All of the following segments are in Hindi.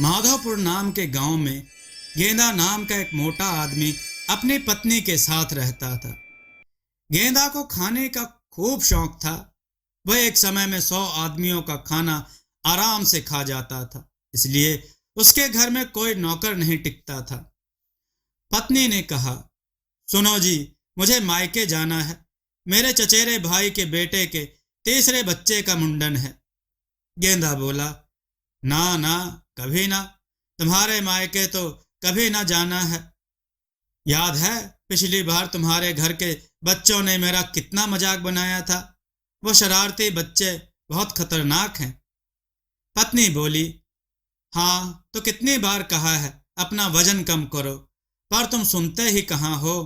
माधोपुर नाम के गांव में गेंदा नाम का एक मोटा आदमी अपनी पत्नी के साथ रहता था। गेंदा को खाने का खूब शौक था। वह एक समय में 100 आदमियों का खाना आराम से खा जाता था, इसलिए उसके घर में कोई नौकर नहीं टिकता था। पत्नी ने कहा, सुनो जी, मुझे मायके जाना है। मेरे चचेरे भाई के बेटे के तीसरे बच्चे का मुंडन है। गेंदा बोला, ना ना, कभी ना। तुम्हारे मायके तो कभी ना जाना है। याद है पिछली बार तुम्हारे घर के बच्चों ने मेरा कितना मजाक बनाया था। वो शरारती बच्चे बहुत खतरनाक हैं। पत्नी बोली, हाँ तो कितनी बार कहा है अपना वजन कम करो, पर तुम सुनते ही कहाँ हो।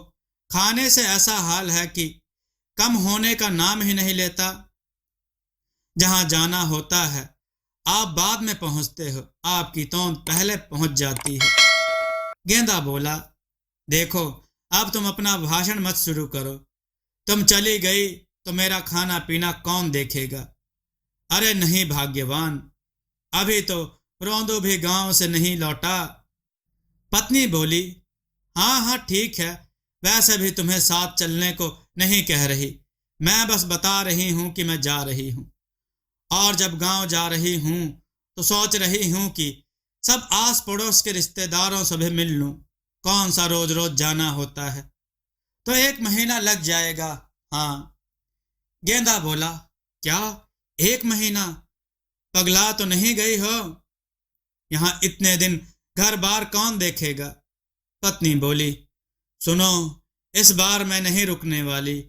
खाने से ऐसा हाल है कि कम होने का नाम ही नहीं लेता। जहां जाना होता है आप बाद में पहुंचते हो, आपकी तौंद पहले पहुंच जाती है। गेंदा बोला, देखो अब तुम अपना भाषण मत शुरू करो। तुम चली गई तो मेरा खाना पीना कौन देखेगा। अरे नहीं भाग्यवान, अभी तो रोंदो भी गांव से नहीं लौटा। पत्नी बोली, हाँ हाँ ठीक है, वैसे भी तुम्हें साथ चलने को नहीं कह रही, मैं बस बता रही हूं कि मैं जा रही हूं। और जब गांव जा रही हूं तो सोच रही हूं कि सब आस पड़ोस के रिश्तेदारों से भी मिल लूं। कौन सा रोज रोज जाना होता है, तो 1 महीना लग जाएगा। हाँ। गेंदा बोला, क्या 1 महीना? पगला तो नहीं गई हो? यहां इतने दिन घर बार कौन देखेगा। पत्नी बोली, सुनो, इस बार मैं नहीं रुकने वाली।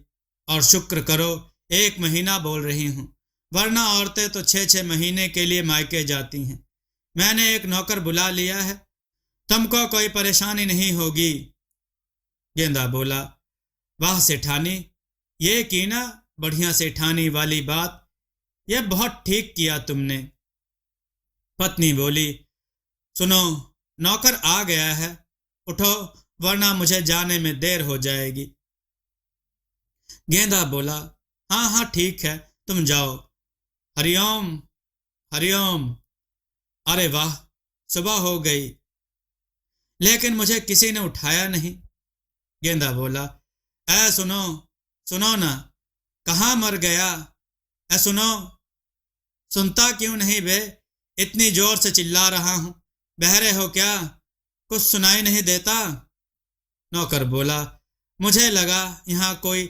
और शुक्र करो 1 महीना बोल रही हूं, वरना औरतें तो 6-6 महीने के लिए मायके जाती हैं। मैंने एक नौकर बुला लिया है, तुमको कोई परेशानी नहीं होगी। गेंदा बोला, वाह सेठानी, ये की ना बढ़िया सेठानी वाली बात, ये बहुत ठीक किया तुमने। पत्नी बोली, सुनो, नौकर आ गया है, उठो वरना मुझे जाने में देर हो जाएगी। गेंदा बोला, हाँ हाँ ठीक है, तुम जाओ। हरिओम हरिओम। अरे वाह, सुबह हो गई, लेकिन मुझे किसी ने उठाया नहीं। गेंदा बोला, ऐ सुनो, सुनो ना, कहाँ मर गया? ऐ सुनो, सुनता क्यों नहीं बे? इतनी जोर से चिल्ला रहा हूं, बहरे हो क्या? कुछ सुनाई नहीं देता? नौकर बोला, मुझे लगा यहाँ कोई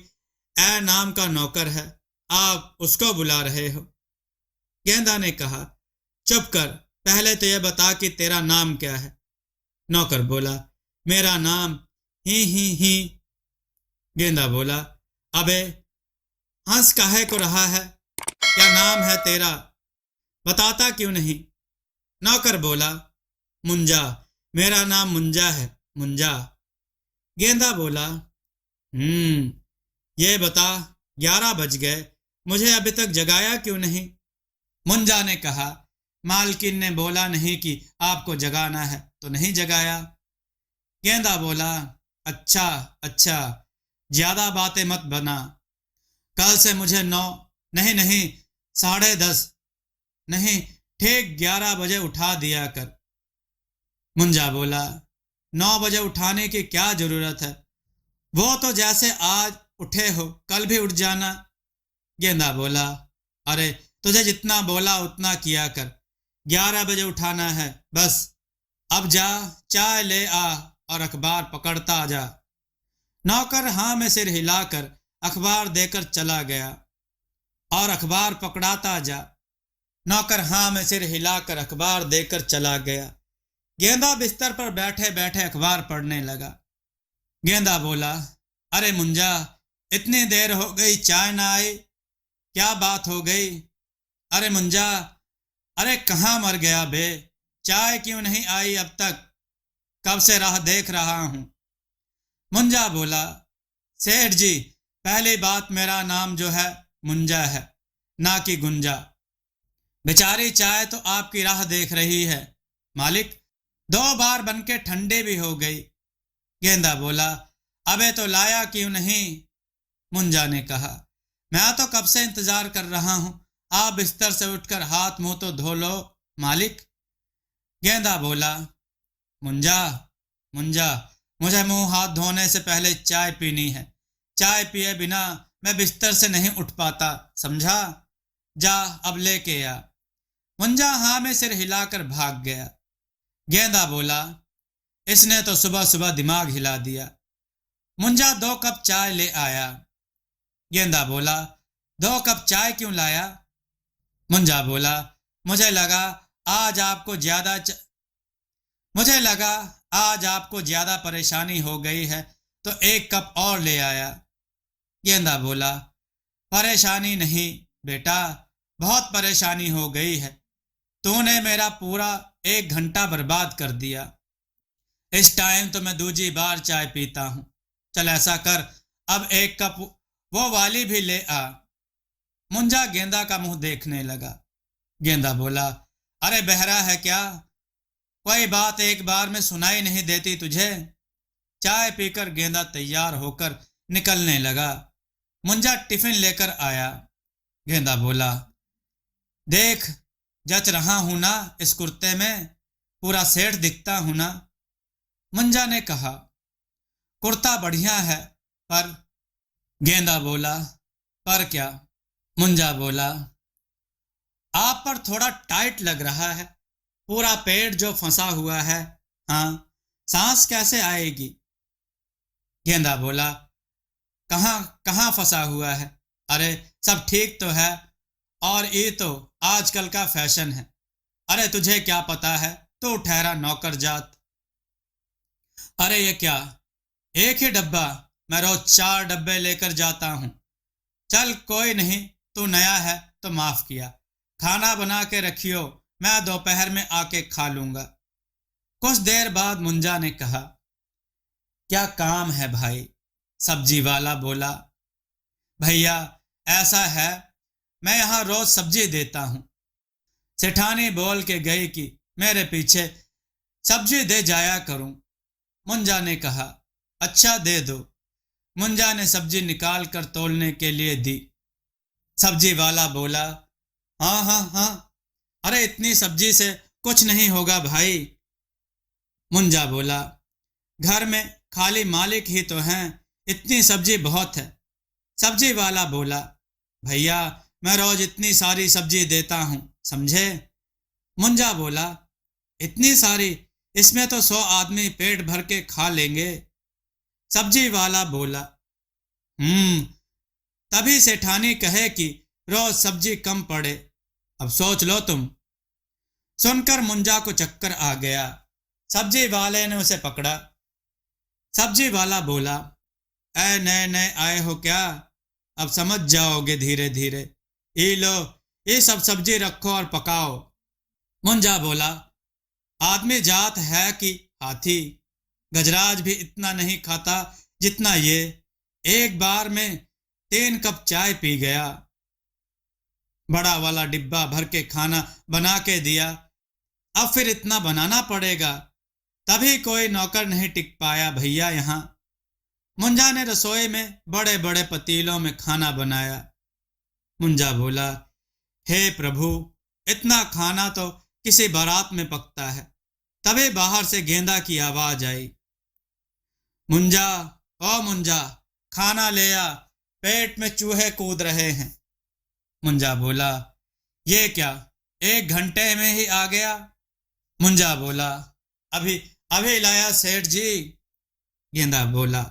ए नाम का नौकर है, आप उसको बुला रहे हो। गेंदा ने कहा, चुप कर, पहले तो यह बता कि तेरा नाम क्या है। नौकर बोला, मेरा नाम ही। गेंदा बोला, अबे हंस काहे को रहा है? क्या नाम है तेरा, बताता क्यों नहीं? नौकर बोला, मुंजा, मेरा नाम मुंजा है, मुंजा। गेंदा बोला, ये बता, 11 बज गए, मुझे अभी तक जगाया क्यों नहीं? मुंजा ने कहा, मालकिन ने बोला नहीं कि आपको जगाना है तो नहीं जगाया। गेंदा बोला, अच्छा अच्छा, ज्यादा बातें मत बना। कल से मुझे 9 नहीं नहीं 10:30 नहीं, ठीक 11 बजे उठा दिया कर। मुंजा बोला, 9 बजे उठाने की क्या जरूरत है? वो तो जैसे आज उठे हो कल भी उठ जाना। गेंदा बोला, अरे तुझे जितना बोला उतना किया कर, 11 बजे उठाना है बस। अब जा, चाय ले आ और अखबार पकड़ता जा। नौकर हाँ में सिर हिलाकर अखबार देकर चला गया और अखबार पकड़ाता जा। नौकर हाँ में सिर हिलाकर अखबार देकर चला गया। गेंदा बिस्तर पर बैठे बैठे अखबार पढ़ने लगा। गेंदा बोला, अरे मुंजा, इतनी देर हो गई चाय ना आई, क्या बात हो गई? अरे मुंजा, अरे कहाँ मर गया बे? चाय क्यों नहीं आई अब तक? कब से राह देख रहा हूं। मुंजा बोला, सेठ जी, पहली बात मेरा नाम जो है मुंजा है, ना कि गुंजा। बेचारी चाय तो आपकी राह देख रही है मालिक, 2 बार बनके ठंडे भी हो गई। गेंदा बोला, अबे तो लाया क्यों नहीं? मुंजा ने कहा, मैं तो कब से इंतजार कर रहा हूं, आप बिस्तर से उठकर हाथ मुंह तो धो लो मालिक। गेंदा बोला, मुंजा, मुंजा, मुझे मुंह हाथ धोने से पहले चाय पीनी है। चाय पिए बिना मैं बिस्तर से नहीं उठ पाता, समझा? जा अब लेके आ। मुंजा हाँ में सिर हिलाकर भाग गया। गेंदा बोला, इसने तो सुबह सुबह दिमाग हिला दिया। मुंजा 2 कप चाय ले आया। गेंदा बोला, 2 कप चाय क्यों लाया? मुंजा बोला, मुझे लगा आज आपको ज्यादा मुझे लगा आज आपको ज्यादा परेशानी हो गई है तो 1 कप और ले आया। गेंदा बोला, परेशानी नहीं बेटा, बहुत परेशानी हो गई है। तूने मेरा पूरा 1 घंटा बर्बाद कर दिया। इस टाइम तो मैं दूजी बार चाय पीता हूं। चल ऐसा कर, अब 1 कप वो वाली भी ले आ। मुंजा गेंदा का मुंह देखने लगा। गेंदा बोला, अरे बहरा है क्या? कोई बात एक बार में सुनाई नहीं देती तुझे? चाय पीकर गेंदा तैयार होकर निकलने लगा। मुंजा टिफिन लेकर आया। गेंदा बोला, देख जच रहा हूं ना इस कुर्ते में, पूरा सेठ दिखता हूं ना? मुंजा ने कहा, कुर्ता बढ़िया है पर। गेंदा बोला, पर क्या? मुंजा बोला, आप पर थोड़ा टाइट लग रहा है, पूरा पेट जो फंसा हुआ है। हाँ, सांस कैसे आएगी? गेंदा बोला, कहाँ कहाँ फंसा हुआ है? अरे सब ठीक तो है, और ये तो आजकल का फैशन है। अरे तुझे क्या पता है, तू ठहरा नौकर जात। अरे ये क्या, एक ही डब्बा? मैं रोज 4 डब्बे लेकर जाता हूं। चल कोई नहीं, तू नया है तो माफ किया। खाना बना के रखियो, मैं दोपहर में आके खा लूंगा। कुछ देर बाद मुंजा ने कहा, क्या काम है भाई? सब्जी वाला बोला, भैया ऐसा है, मैं यहां रोज सब्जी देता हूं। सेठानी बोल के गई कि मेरे पीछे सब्जी दे जाया करूं। मुंजा ने कहा, अच्छा दे दो। मुंजा ने सब्जी निकाल कर तोलने के लिए दी। सब्जी वाला बोला, हाँ हाँ हाँ, अरे इतनी सब्जी से कुछ नहीं होगा भाई। मुंजा बोला, घर में खाली मालिक ही तो हैं, इतनी सब्जी बहुत है। सब्जी वाला बोला, भैया मैं रोज इतनी सारी सब्जी देता हूं, समझे? मुंजा बोला, इतनी सारी? इसमें तो 100 आदमी पेट भर के खा लेंगे। सब्जी वाला बोला, तभी सेठानी कहे कि रोज सब्जी कम पड़े। अब सोच लो तुम। सुनकर मुंजा को चक्कर आ गया। सब्जी वाले ने उसे पकड़ा। सब्जी वाला बोला, ऐ नए नए आए हो क्या? अब समझ जाओगे धीरे धीरे। ये लो, ये सब सब्जी रखो और पकाओ। मुंजा बोला, आदमी जात है कि हाथी? गजराज भी इतना नहीं खाता जितना ये। एक बार में 3 कप चाय पी गया। बड़ा वाला डिब्बा भर के खाना बना के दिया। अब फिर इतना बनाना पड़ेगा, तभी कोई नौकर नहीं टिक पाया भैया यहां। मुंजा ने रसोई में बड़े बड़े पतीलों में खाना बनाया। मुंजा बोला, हे प्रभु, इतना खाना तो किसी बारात में पकता है। तभी बाहर से गेंदा की आवाज आई, मुंजा, ओ मुंजा, खाना ले आ, पेट में चूहे कूद रहे हैं। मुंजा बोला, ये क्या, 1 घंटे में ही आ गया? मुंजा बोला, अभी अभी लाया सेठ जी। गेंदा बोला,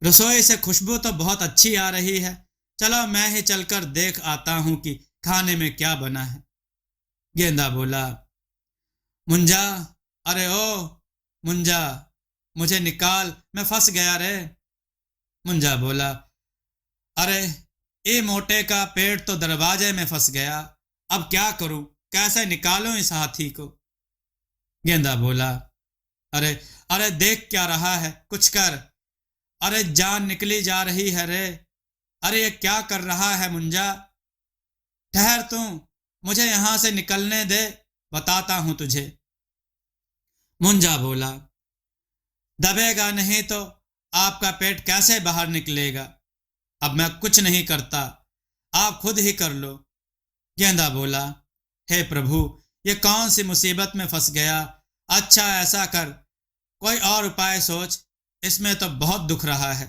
रसोई से खुशबू तो बहुत अच्छी आ रही है, चलो मैं ही चलकर देख आता हूं कि खाने में क्या बना है। गेंदा बोला, मुंजा, अरे ओ मुंजा, मुझे निकाल, मैं फंस गया रे। मुंजा बोला, अरे ये मोटे का पेट तो दरवाजे में फंस गया, अब क्या करूं, कैसे निकालूं इस हाथी को? गेंदा बोला, अरे अरे देख क्या रहा है, कुछ कर। अरे जान निकली जा रही है रे। अरे ये क्या कर रहा है मुंजा? ठहर तू, मुझे यहां से निकलने दे, बताता हूं तुझे। मुंजा बोला, दबेगा नहीं तो आपका पेट कैसे बाहर निकलेगा? अब मैं कुछ नहीं करता, आप खुद ही कर लो। गेंदा बोला, हे प्रभु, ये कौन सी मुसीबत में फंस गया। अच्छा ऐसा कर, कोई और उपाय सोच, इसमें तो बहुत दुख रहा है।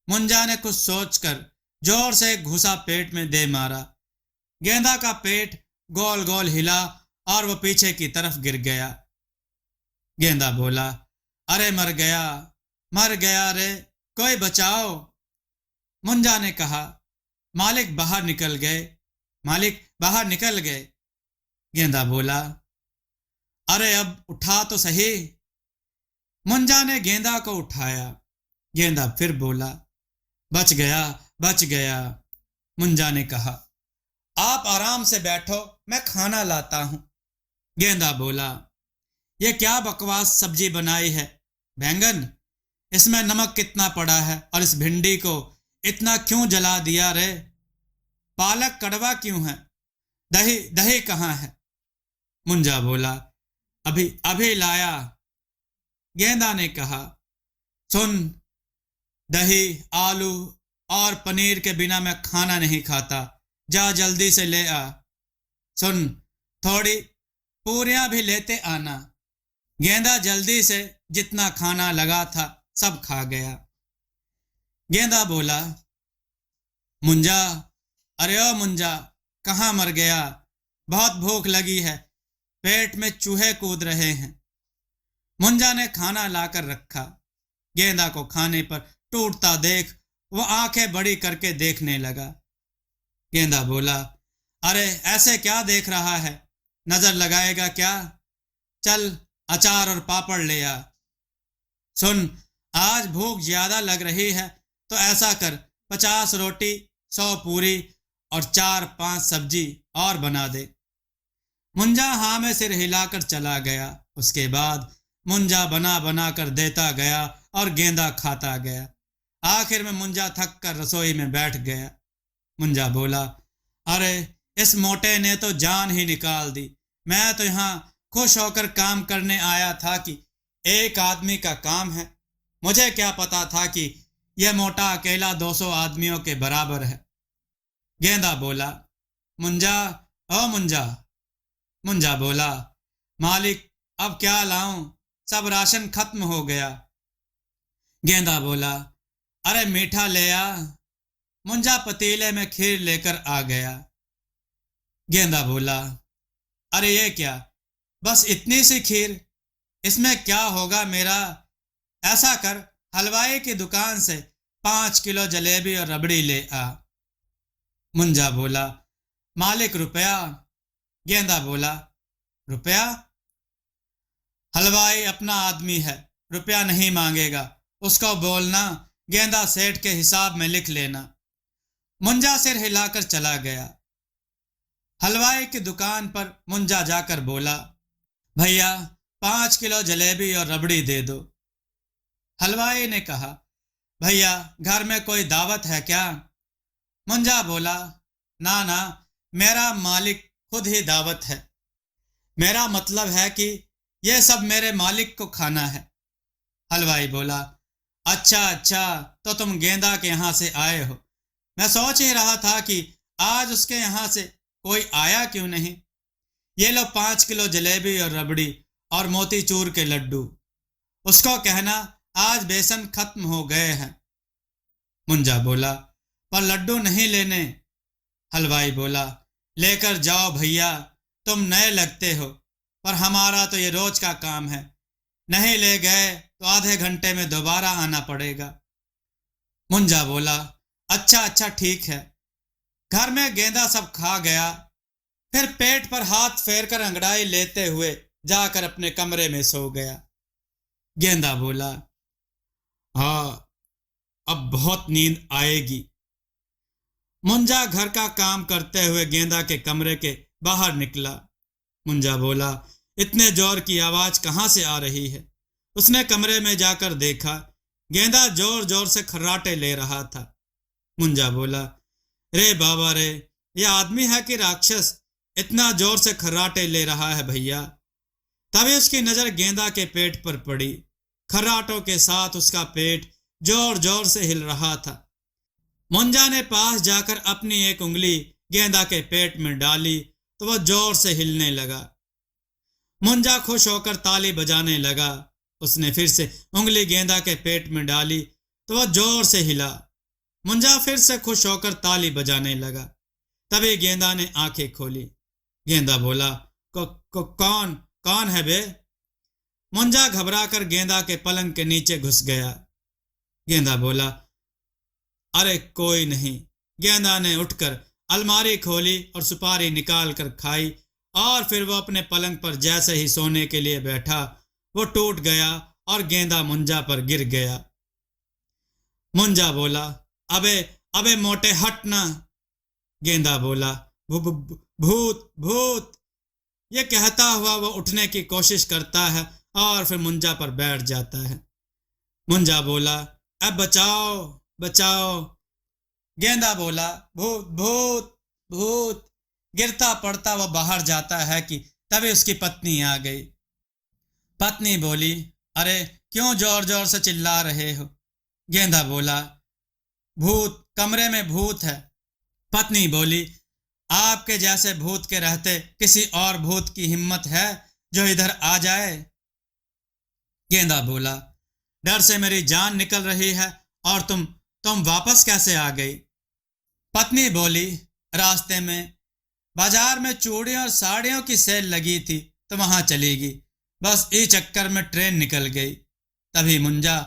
मुंजा ने कुछ सोचकर जोर से एक घूंसा पेट में दे मारा। गेंदा का पेट गोल गोल हिला और वो पीछे की तरफ गिर गया। गेंदा बोला, अरे मर गया रे, कोई बचाओ। मुंजा ने कहा, मालिक बाहर निकल गए। गेंदा बोला, अरे अब उठा तो सही। मुंजा ने गेंदा को उठाया। गेंदा फिर बोला, बच गया। मुंजा ने कहा, आप आराम से बैठो, मैं खाना लाता हूं। गेंदा बोला, ये क्या बकवास सब्जी बनाई है, बैंगन? इसमें नमक कितना पड़ा है और इस भिंडी को इतना क्यों जला दिया रे? पालक कड़वा क्यों है? दही कहाँ है? मुंजा बोला, अभी लाया। गेंदा ने कहा, सुन, दही, आलू और पनीर के बिना मैं खाना नहीं खाता, जा जल्दी से ले आ। सुन, थोड़ी पूरियां भी लेते आना। गेंदा जल्दी से जितना खाना लगा था सब खा गया। गेंदा बोला, मुंजा, अरे ओ मुंजा, कहाँ मर गया? बहुत भूख लगी है, पेट में चूहे कूद रहे हैं। मुंजा ने खाना लाकर रखा। गेंदा को खाने पर टूटता देख वो आंखें बड़ी करके देखने लगा। गेंदा बोला, अरे ऐसे क्या देख रहा है, नजर लगाएगा क्या? चल अचार और पापड़ ले आ। सुन, आज भूख ज्यादा लग रही है तो ऐसा कर, 50 रोटी, 100 पूरी और 4-5 सब्जी और बना दे। मुंजा हाँ में सिर हिलाकर चला गया। उसके बाद मुंजा बना कर देता गया और गेंदा खाता गया। आखिर में मुंजा थक कर रसोई में बैठ गया। मुंजा बोला, अरे इस मोटे ने तो जान ही निकाल दी। मैं तो यहाँ खुश होकर काम करने आया था कि एक आदमी का काम है। मुझे क्या पता था कि यह मोटा अकेला 200 आदमियों के बराबर है। गेंदा बोला, मुंजा, ओ मुंजा। मुंजा बोला, मालिक अब क्या लाऊं, सब राशन खत्म हो गया। गेंदा बोला, अरे मीठा ले आ। मुंजा पतीले में खीर लेकर आ गया। गेंदा बोला, अरे ये क्या, बस इतनी सी खीर, इसमें क्या होगा मेरा? ऐसा कर, हलवाई की दुकान से 5 किलो जलेबी और रबड़ी ले आ। मुंजा बोला, मालिक रुपया। गेंदा बोला, रुपया? हलवाई अपना आदमी है, रुपया नहीं मांगेगा, उसको बोलना गेंदा सेठ के हिसाब में लिख लेना। मुंजा सिर हिलाकर चला गया। हलवाई की दुकान पर मुंजा जाकर बोला, भैया 5 किलो जलेबी और रबड़ी दे दो। हलवाई ने कहा, भैया घर में कोई दावत है क्या? मुंजा बोला, ना, मेरा मालिक खुद ही दावत है। मेरा मतलब है कि यह सब मेरे मालिक को खाना है। हलवाई बोला, अच्छा, तो तुम गेंदा के यहाँ से आए हो। मैं सोच ही रहा था कि आज उसके यहाँ से कोई आया क्यों नहीं। ये लो 5 किलो जलेबी और रबड़ी और मोतीचूर के लड्डू। उसको कहना आज बेसन खत्म हो गए हैं। मुंजा बोला, पर लड्डू नहीं लेने। हलवाई बोला, लेकर जाओ भैया, तुम नए लगते हो, पर हमारा तो ये रोज का काम है। नहीं ले गए तो आधे घंटे में दोबारा आना पड़ेगा। मुंजा बोला, अच्छा ठीक है। घर में गेंदा सब खा गया, फिर पेट पर हाथ फेरकर अंगड़ाई लेते हुए जाकर अपने कमरे में सो गया। गेंदा बोला, हाँ अब बहुत नींद आएगी। मुंजा घर का काम करते हुए गेंदा के कमरे के बाहर निकला। मुंजा बोला, इतने जोर की आवाज कहां से आ रही है? उसने कमरे में जाकर देखा, गेंदा जोर जोर से खर्राटे ले रहा था। मुंजा बोला, रे बाबा रे, यह आदमी है कि राक्षस, इतना जोर से खर्राटे ले रहा है भैया। तभी उसकी नजर गेंदा के पेट पर पड़ी। खर्राटों के साथ उसका पेट जोर जोर से हिल रहा था। मुंजा ने पास जाकर अपनी एक उंगली गेंदा के पेट में डाली तो वह जोर से हिलने लगा। मुंजा खुश होकर ताली बजाने लगा। उसने फिर से उंगली गेंदा के पेट में डाली तो वह जोर से हिला। मुंजा फिर से खुश होकर ताली बजाने लगा। तभी गेंदा ने आंखें खोली। गेंदा बोला, कौन कौन है बे? मुंजा घबराकर गेंदा के पलंग के नीचे घुस गया। गेंदा बोला, अरे कोई नहीं। गेंदा ने उठकर अलमारी खोली और सुपारी निकाल कर खाई और फिर वो अपने पलंग पर जैसे ही सोने के लिए बैठा वो टूट गया और गेंदा मुंजा पर गिर गया। मुंजा बोला, अबे अबे मोटे हट ना। गेंदा बोला, भूत भूत। ये कहता हुआ वो उठने की कोशिश करता है और फिर मुंजा पर बैठ जाता है। मुंजा बोला, अब बचाओ बचाओ। गेंदा बोला, भूत भूत भूत। गिरता पड़ता वो बाहर जाता है कि तभी उसकी पत्नी आ गई। पत्नी बोली, अरे क्यों जोर जोर से चिल्ला रहे हो? गेंदा बोला, भूत, कमरे में भूत है। पत्नी बोली, आपके जैसे भूत के रहते किसी और भूत की हिम्मत है जो इधर आ जाए? गेंदा बोला, डर से मेरी जान निकल रही है और तुम वापस कैसे आ गई? पत्नी बोली, रास्ते में बाजार में चूड़ियों और साड़ियों की सेल लगी थी तो वहां चली गई। बस इस चक्कर में ट्रेन निकल गई। तभी मुंजा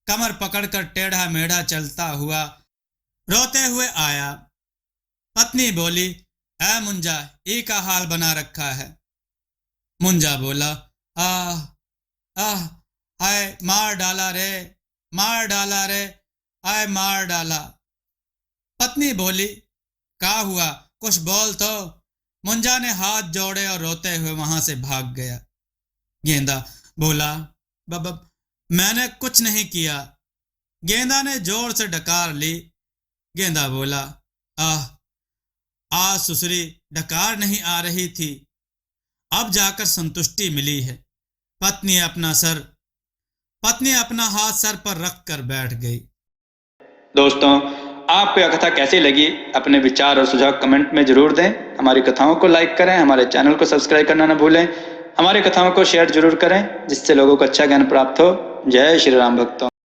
कमर पकड़कर टेढ़ा मेढ़ा चलता हुआ रोते हुए आया। पत्नी बोली, ऐ मुंजा, ई का हाल बना रखा है। मुंजा बोला, आह आह, हाय मार डाला रे, मार डाला रे, हाय मार डाला। पत्नी बोली, क्या हुआ, कुछ बोल तो। मुंजा ने हाथ जोड़े और रोते हुए वहां से भाग गया। गेंदा बोला, मैंने कुछ नहीं किया। गेंदा ने जोर से डकार ली। गेंदा बोला, आह, आज सुसरी डकार नहीं आ रही थी, अब जाकर संतुष्टि मिली है। पत्नी अपना हाथ सर पर रख कर बैठ गई। दोस्तों, आपको यह कथा कैसी लगी? अपने विचार और सुझाव कमेंट में जरूर दें। हमारी कथाओं को लाइक करें, हमारे चैनल को सब्सक्राइब करना न भूलें। हमारी कथाओं को शेयर जरूर करें जिससे लोगों को अच्छा ज्ञान प्राप्त हो। जय श्री राम भक्तों।